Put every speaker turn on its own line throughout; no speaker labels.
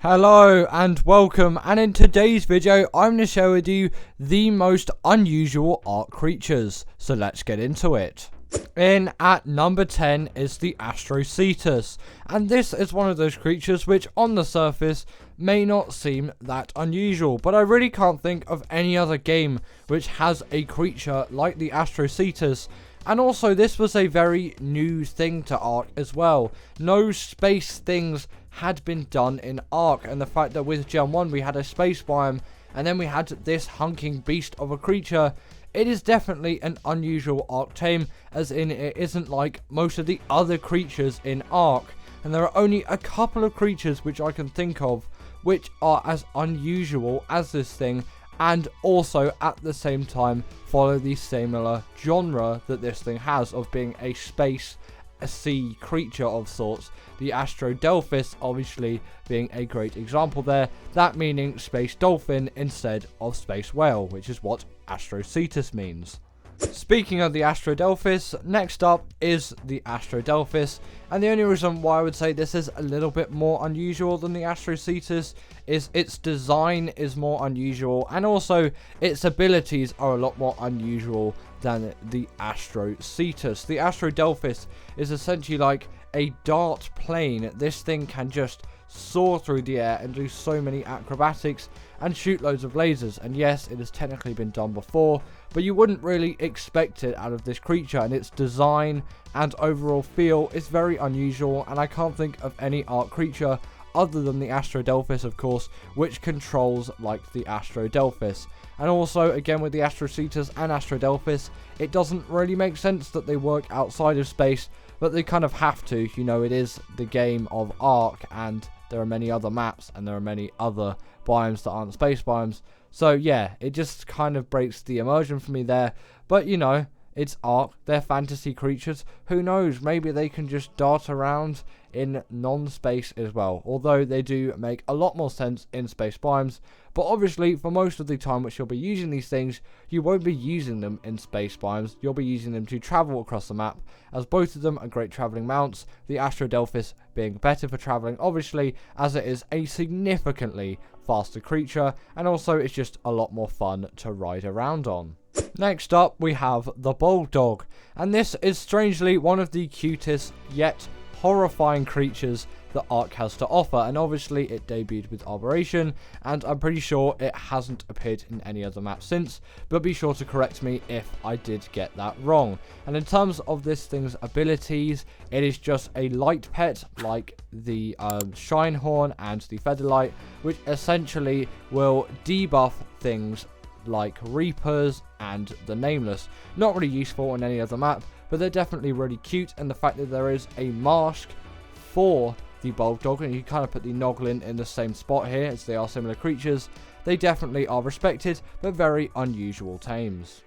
Hello and welcome, and in today's video I'm going to share with you the most unusual Ark creatures, so let's get into it. In at number 10 is the Astrocetus, and this is one of those creatures which on the surface may not seem that unusual, but I really can't think of any other game which has a creature like the Astrocetus. And also, this was a very new thing to Ark as well. No space things had been done in Ark, and the fact that with Gen 1 we had a space biome, and then we had this hunking beast of a creature, it is definitely an unusual Ark tame, as in it isn't like most of the other creatures in Ark. And there are only a couple of creatures which I can think of which are as unusual as this thing, and also at the same time follow the similar genre that this thing has of being a sea creature of sorts. The Astrodelphis obviously being a great example there, that meaning space dolphin instead of space whale, which is what Astrocetus means. Speaking of the Astrodelphis, next up is the Astrodelphis, and the only reason why I would say this is a little bit more unusual than the Astrocetus is its design is more unusual, and also its abilities are a lot more unusual than the Astrocetus. The Astrodelphis is essentially like a dart plane. This thing can just soar through the air and do so many acrobatics and shoot loads of lasers, and yes, it has technically been done before, but you wouldn't really expect it out of this creature, and its design and overall feel is very unusual, and I can't think of any Ark creature other than the Astrodelphis, of course, which controls like the Astrodelphis. And also, again, with the Astrocetus and Astrodelphis, it doesn't really make sense that they work outside of space, but they kind of have to. You know, it is the game of Ark, and there are many other maps, and there are many other biomes that aren't space biomes. So yeah, it just kind of breaks the immersion for me there. But you know, it's Ark, they're fantasy creatures. Who knows, maybe they can just dart around in non-space as well. Although they do make a lot more sense in space biomes. But obviously, for most of the time which you'll be using these things, you won't be using them in space biomes. You'll be using them to travel across the map, as both of them are great traveling mounts. The Astrodelphis being better for traveling, obviously, as it is a significantly faster creature, and also it's just a lot more fun to ride around on. Next up, we have the Buldoog, and this is strangely one of the cutest yet horrifying creatures that Ark has to offer, and obviously it debuted with Arboration, and I'm pretty sure it hasn't appeared in any other map since, but be sure to correct me if I did get that wrong. And in terms of this thing's abilities, it is just a light pet like the Shinehorn and the Featherlight, which essentially will debuff things like Reapers and the Nameless. Not really useful on any other map, but they're definitely really cute, and the fact that there is a mask for the Buldoog, and you kind of put the Noglin in the same spot here as they are similar creatures, they definitely are respected but very unusual tames.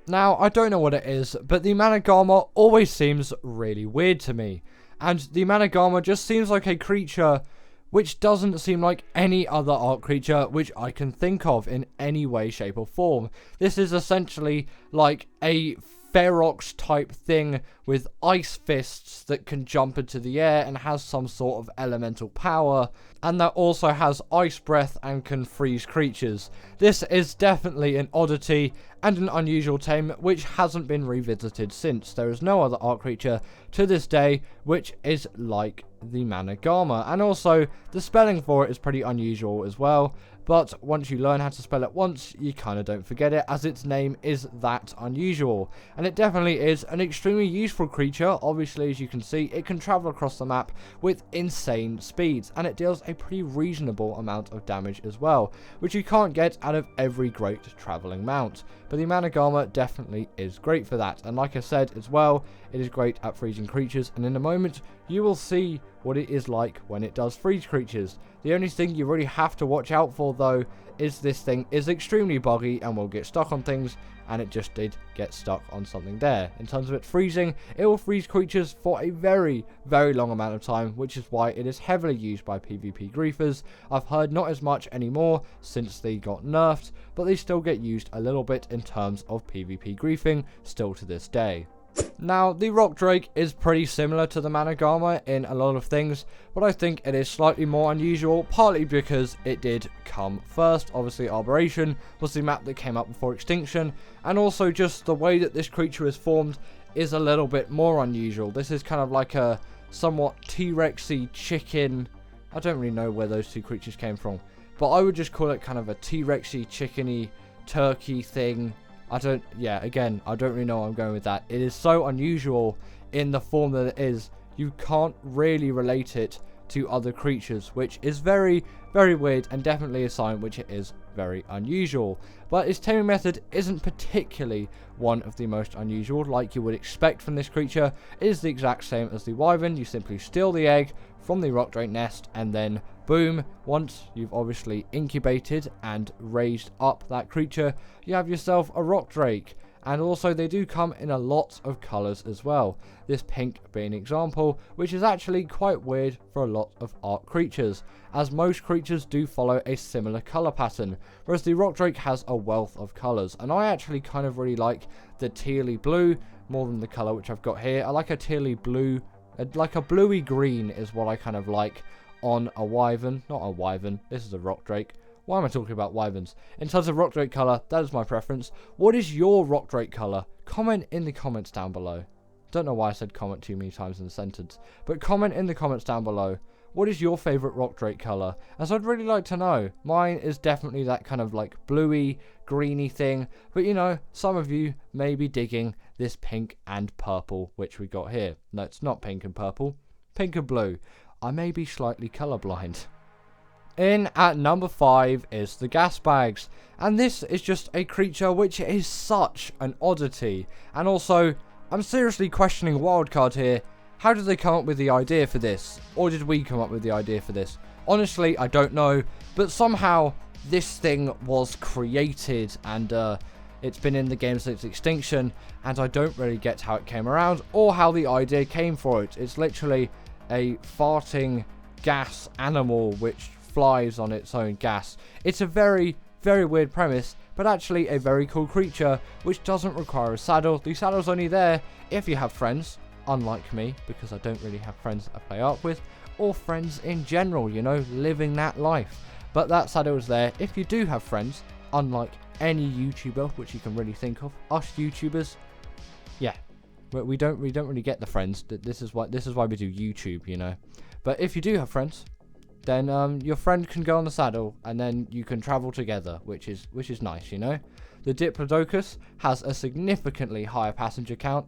Now, I don't know what it is, but the Manag always seems really weird to me, and the Manag just seems like a creature which doesn't seem like any other Ark creature which I can think of in any way, shape or form. This is essentially like a Ferox type thing with ice fists that can jump into the air and has some sort of elemental power, and that also has ice breath and can freeze creatures. This is definitely an oddity and an unusual tame which hasn't been revisited since. There is no other Ark creature to this day which is like the Manag, and also the spelling for it is pretty unusual as well. But once you learn how to spell it once, you kind of don't forget it, as its name is that unusual. And it definitely is an extremely useful creature. Obviously, as you can see, it can travel across the map with insane speeds, and it deals a pretty reasonable amount of damage as well, which you can't get out of every great traveling mount. But the Manag definitely is great for that. And like I said as well, it is great at freezing creatures, and in a moment, you will see what it is like when it does freeze creatures. The only thing you really have to watch out for though is this thing is extremely buggy and will get stuck on things, and it just did get stuck on something there. In terms of it freezing, it will freeze creatures for a very, very long amount of time, which is why it is heavily used by PvP griefers. I've heard not as much anymore since they got nerfed, but they still get used a little bit in terms of PvP griefing still to this day. Now, the Rock Drake is pretty similar to the Manag armor in a lot of things, but I think it is slightly more unusual, partly because it did come first. Obviously, Arboration was the map that came up before Extinction, and also just the way that this creature is formed is a little bit more unusual. This is kind of like a somewhat T-Rexy chicken. I don't really know where those two creatures came from, but I would just call it kind of a T-Rexy, chickeny, turkey thing. I don't really know where I'm going with that. It is so unusual in the form that it is, you can't really relate it to other creatures, which is very, very weird, and definitely a sign which it is very unusual. But its taming method isn't particularly one of the most unusual, like you would expect from this creature. It is the exact same as the Wyvern. You simply steal the egg from the Rock Drake nest, and then boom, once you've obviously incubated and raised up that creature, you have yourself a Rock Drake. And also they do come in a lot of colours as well, this pink being an example, which is actually quite weird for a lot of Ark creatures, as most creatures do follow a similar colour pattern, whereas the Rock Drake has a wealth of colours. And I actually kind of really like the tealy blue more than the colour which I've got here. I like a tealy blue, like a bluey green is what I kind of like on a Wyvern. Not a Wyvern, this is a Rock Drake. Why am I talking about Wyverns? In terms of Rock Drake colour, that is my preference. What is your Rock Drake colour? Comment in the comments down below. Don't know why I said comment too many times in a sentence, but comment in the comments down below. What is your favourite Rock Drake colour? As I'd really like to know. Mine is definitely that kind of like bluey, greeny thing, but you know, some of you may be digging this pink and purple which we got here. No, it's not pink and purple, pink and blue. I may be slightly colourblind. In at number 5 is the Gasbags, and this is just a creature which is such an oddity. And also, I'm seriously questioning Wildcard here. How did they come up with the idea for this? Or did we come up with the idea for this? Honestly, I don't know, but somehow this thing was created, and it's been in the game since Extinction, and I don't really get how it came around or how the idea came for it. It's literally a farting gas animal which flies on its own gas. It's a very, very weird premise, but actually a very cool creature which doesn't require a saddle. The saddle's only there if you have friends, unlike me, because I don't really have friends that I play Ark with, or friends in general, you know, living that life. But that saddle is there if you do have friends, unlike any YouTuber which you can really think of. Us YouTubers, yeah, but we don't really get the friends. This is why we do YouTube, you know. But if you do have friends, then your friend can go on the saddle, and then you can travel together, which is nice, you know. The Diplodocus has a significantly higher passenger count,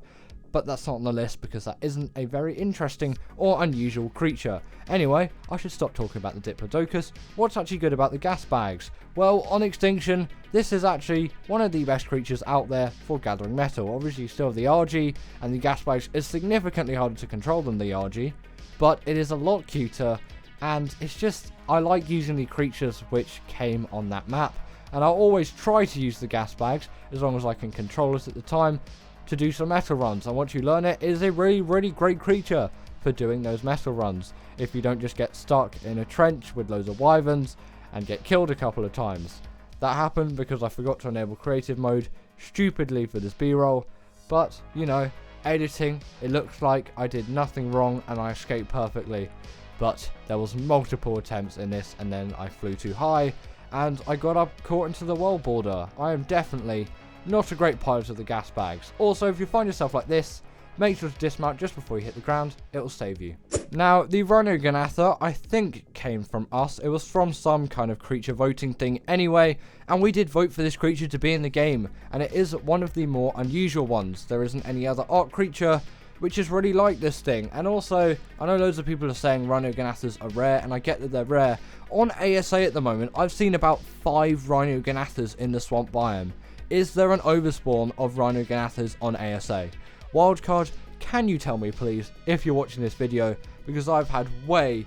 but that's not on the list because that isn't a very interesting or unusual creature. Anyway, I should stop talking about the Diplodocus. What's actually good about the Gasbags? Well, on Extinction, this is actually one of the best creatures out there for gathering metal. Obviously, you still have the RG, and the Gasbags is significantly harder to control than the RG, but it is a lot cuter. And it's just, I like using the creatures which came on that map. And I'll always try to use the Gasbags, as long as I can control it at the time, to do some metal runs. And once you learn it, it is a really, really great creature for doing those metal runs. If you don't just get stuck in a trench with loads of Wyverns and get killed a couple of times. That happened because I forgot to enable creative mode, stupidly, for this B-roll. But, you know, editing, it looks like I did nothing wrong and I escaped perfectly. But there was multiple attempts in this, and then I flew too high, and I got up caught into the world border. I am definitely not a great pilot of the Gasbags. Also, if you find yourself like this, make sure to dismount just before you hit the ground. It will save you. Now, the Rhinoganatha, I think, came from us. It was from some kind of creature voting thing anyway, and we did vote for this creature to be in the game, and it is one of the more unusual ones. There isn't any other Ark creature which is really like this thing. And also, I know loads of people are saying Rhinoganathas are rare, and I get that they're rare. On ASA at the moment, I've seen about 5 Rhinoganathas in the swamp biome. Is there an overspawn of Rhinoganathas on ASA? Wildcard, can you tell me please, if you're watching this video, because I've had way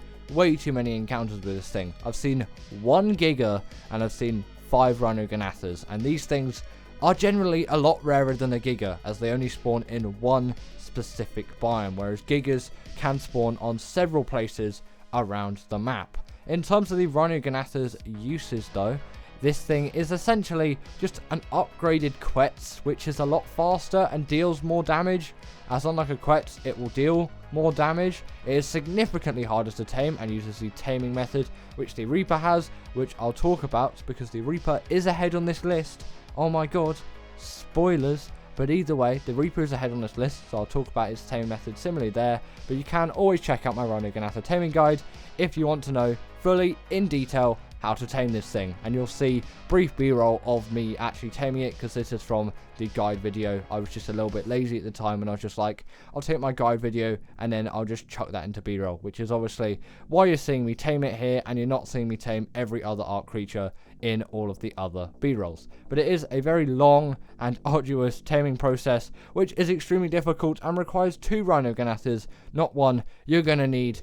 too many encounters with this thing. I've seen 1 Giga, and I've seen 5 Rhinoganathas, and these things are generally a lot rarer than a Giga, as they only spawn in one specific biome, whereas Gigas can spawn on several places around the map. In terms of the Rhinoganatha's uses though, This thing is essentially just an upgraded Quetz, which is a lot faster and deals more damage. As unlike a Quetz, it will deal more damage. It is significantly harder to tame and uses the taming method, which the Reaper has, which I'll talk about because the Reaper is ahead on this list. Oh my god, spoilers. But either way, the Reaper is ahead on this list, so I'll talk about its taming method similarly there. But you can always check out my Rhino Ganatha taming guide if you want to know fully, in detail, how to tame this thing. And you'll see brief b-roll of me actually taming it, because this is from the guide video. I was just a little bit lazy at the time, and I was just like, I'll take my guide video and then I'll just chuck that into b-roll, which is obviously why you're seeing me tame it here and you're not seeing me tame every other Ark creature in all of the other b-rolls. But it is a very long and arduous taming process, which is extremely difficult and requires 2 Rhino Ganathas, not 1. You're going to need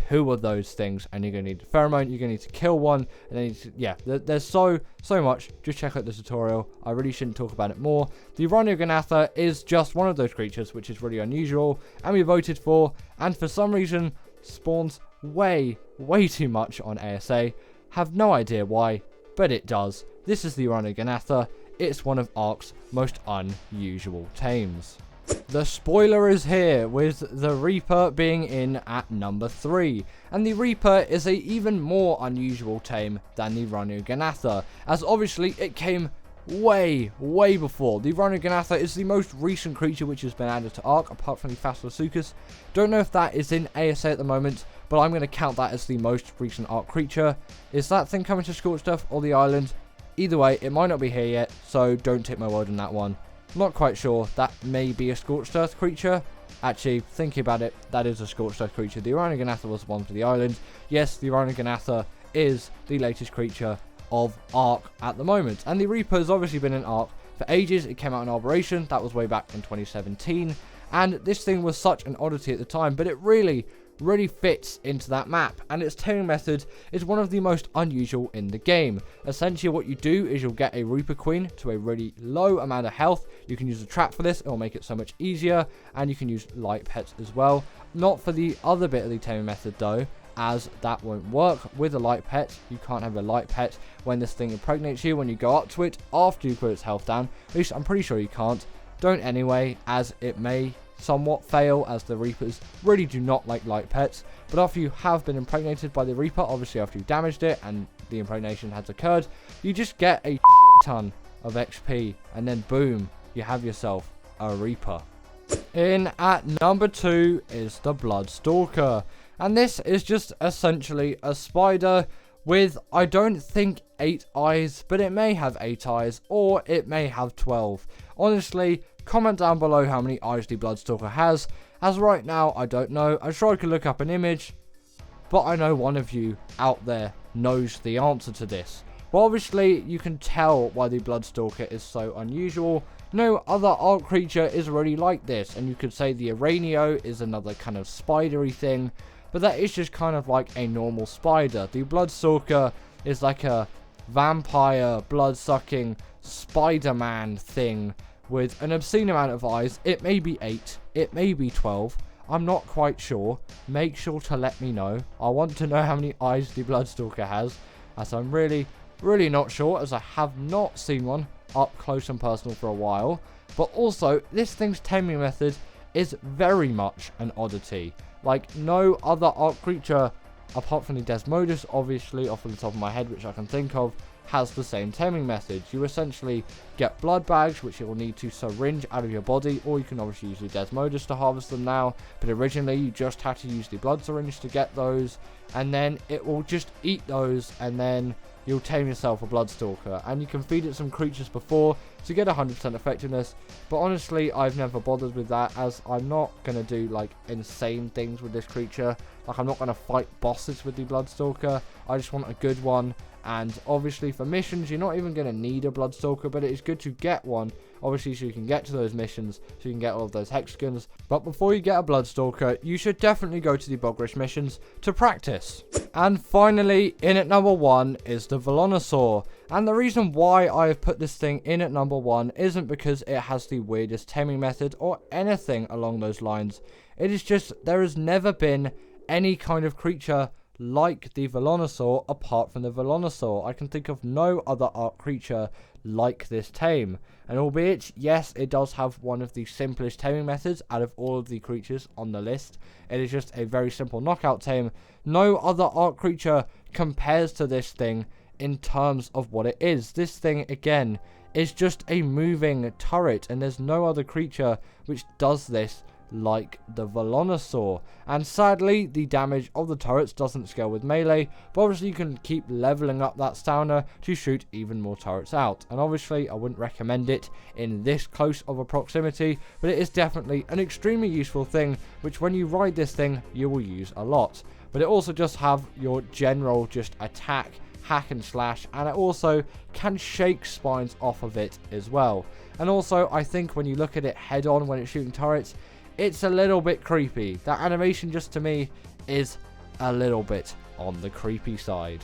2 of those things, and you're going to need pheromone, you're going to need to kill one, and then yeah, there's so much. Just check out the tutorial. I really shouldn't talk about it more. The Rhino Ganatha is just one of those creatures which is really unusual and we voted for, and for some reason spawns way too much on ASA. Have no idea why, but it does. This is the Rhino Ganatha. It's one of Ark's most unusual tames. The spoiler is here, with the Reaper being in at number 3, and the Reaper is a even more unusual tame than the Rhino Ganatha, as obviously it came way before. The Rhino Ganatha is the most recent creature which has been added to Ark, apart from the Astrocetus. Don't know if that is in ASA at the moment, but I'm going to count that as the most recent Ark creature. Is that thing coming to Scorched Earth or the island? Either way, it might not be here yet, so don't take my word on that one. Not quite sure. That may be a Scorched Earth creature. Actually, thinking about it, that is a Scorched Earth creature. The Rhino Ganatha was the one for the island. Yes, the Rhino Ganatha is the latest creature of Ark at the moment. And the Reaper has obviously been in Ark for ages. It came out in Operation. That was way back in 2017. And this thing was such an oddity at the time, but it really fits into that map, and its taming method is one of the most unusual in the game. Essentially what you do is you'll get a Reaper Queen to a really low amount of health. You can use a trap for this, it will make it so much easier, and you can use light pets as well. Not for the other bit of the taming method though, as that won't work with a light pet. You can't have a light pet when this thing impregnates you when you go up to it after you put its health down. At least I'm pretty sure you can't. Don't anyway, as it may somewhat fail, as the Reapers really do not like light pets. But after you have been impregnated by the Reaper, obviously after you've damaged it and the impregnation has occurred, you just get a ton of XP, and then boom, you have yourself a Reaper. In at number 2 is the Blood Stalker, and this is just essentially a spider with, I don't think 8 eyes, but it may have 8 eyes, or it may have 12. Honestly, comment down below how many eyes the Bloodstalker has, as right now I don't know. I'm sure I could look up an image, but I know one of you out there knows the answer to this. Well, obviously you can tell why the Bloodstalker is so unusual. No other Ark creature is really like this, and you could say the Aranio is another kind of spidery thing, but that is just kind of like a normal spider. The Bloodstalker is like a vampire, blood-sucking Spider-Man thing with an obscene amount of eyes. It may be 8, it may be 12, I'm not quite sure. Make sure to let me know. I want to know how many eyes the Bloodstalker has, as I'm really not sure, as I have not seen one up close and personal for a while. But also, this thing's taming method is very much an oddity. Like no other Ark creature, apart from the Desmodus, obviously, off the top of my head, which I can think of, has the same taming method. You essentially get blood bags, which you will need to syringe out of your body, or you can obviously use the Desmodus to harvest them now, but originally you just had to use the blood syringe to get those, and then it will just eat those, and then you'll tame yourself a Bloodstalker, and you can feed it some creatures before to get 100% effectiveness. But honestly, I've never bothered with that, as I'm not going to do like insane things with this creature. Like, I'm not going to fight bosses with the Bloodstalker. I just want a good one. And obviously for missions, you're not even going to need a Bloodstalker, but it is good to get one, obviously, so you can get to those missions, so you can get all of those hexagons. But before you get a Bloodstalker, you should definitely go to the Bogrish missions to practice. And finally, in at number 1 is the Vonaur. And the reason why I have put this thing in at number 1 isn't because it has the weirdest taming method or anything along those lines. It is just, there has never been any kind of creature like the Velonasaur apart from the Velonasaur. I can think of no other Ark creature like this tame. And albeit, yes, it does have one of the simplest taming methods out of all of the creatures on the list. It is just a very simple knockout tame. No other Ark creature compares to this thing in terms of what it is. This thing, again, is just a moving turret, and there's no other creature which does this like the Velonasaur. And sadly, the damage of the turrets doesn't scale with melee, but obviously you can keep leveling up that stamina to shoot even more turrets out. And obviously I wouldn't recommend it in this close of a proximity, but it is definitely an extremely useful thing, which when you ride this thing you will use a lot. But it also just have your general just attack, hack and slash, and it also can shake spines off of it as well. And also I think when you look at it head on when it's shooting turrets, it's a little bit creepy. That animation just to me is a little bit on the creepy side.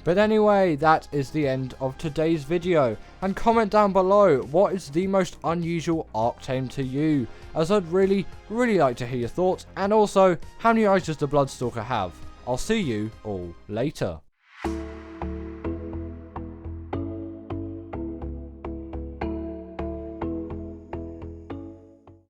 But anyway, that is the end of today's video. And comment down below, what is the most unusual Ark tame to you? As I'd really like to hear your thoughts. And also, how many eyes does the Bloodstalker have? I'll see you all later.